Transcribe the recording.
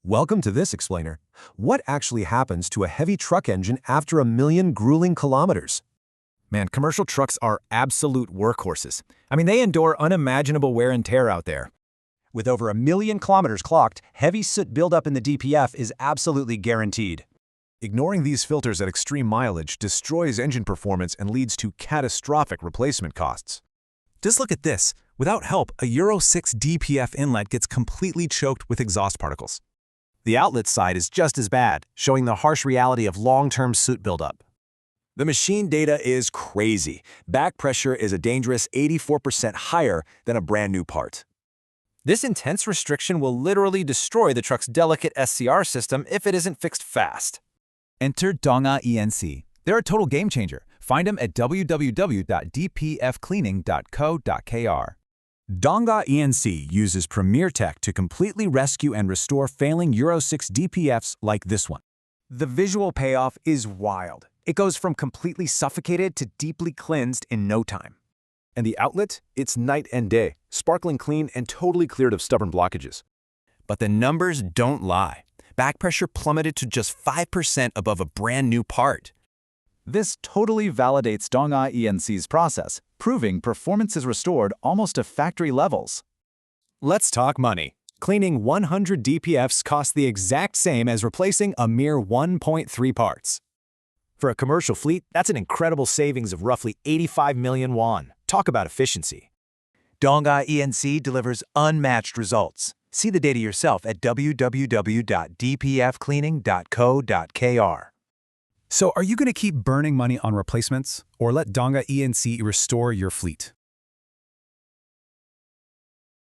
Welcome to this explainer. What actually happens to a heavy truck engine after a million grueling kilometers? Man, commercial trucks are absolute workhorses. I mean, they endure unimaginable wear and tear out there. With over 1 million kilometers clocked, heavy soot buildup in the DPF is absolutely guaranteed. Ignoring these filters at extreme mileage destroys engine performance and leads to catastrophic replacement costs. Just look at this. Without help, a Euro 6 DPF inlet gets completely choked with exhaust particles. The outlet side is just as bad, showing the harsh reality of long-term soot buildup. The machine data is crazy. Back pressure is a dangerous 84% higher than a brand new part. This intense restriction will literally destroy the truck's delicate SCR system if it isn't fixed fast. Enter Dong-ah ENC. They're a total game changer. Find them at www.dpfcleaning.co.kr. Dong-ah ENC uses premier tech to completely rescue and restore failing Euro 6 DPFs like this one. The visual payoff is wild. It goes from completely suffocated to deeply cleansed in no time. And the outlet? It's night and day, sparkling clean and totally cleared of stubborn blockages. But the numbers don't lie. Back pressure plummeted to just 5% above a brand new part. This totally validates Dong-ah ENC's process, proving performance is restored almost to factory levels. Let's talk money. Cleaning 100 DPFs costs the exact same as replacing a mere 1.3 parts. For a commercial fleet, that's an incredible savings of roughly 85 million won. Talk about efficiency. Dong-ah ENC delivers unmatched results. See the data yourself at www.dpfcleaning.co.kr. So are you going to keep burning money on replacements or let Dong-ah ENC restore your fleet?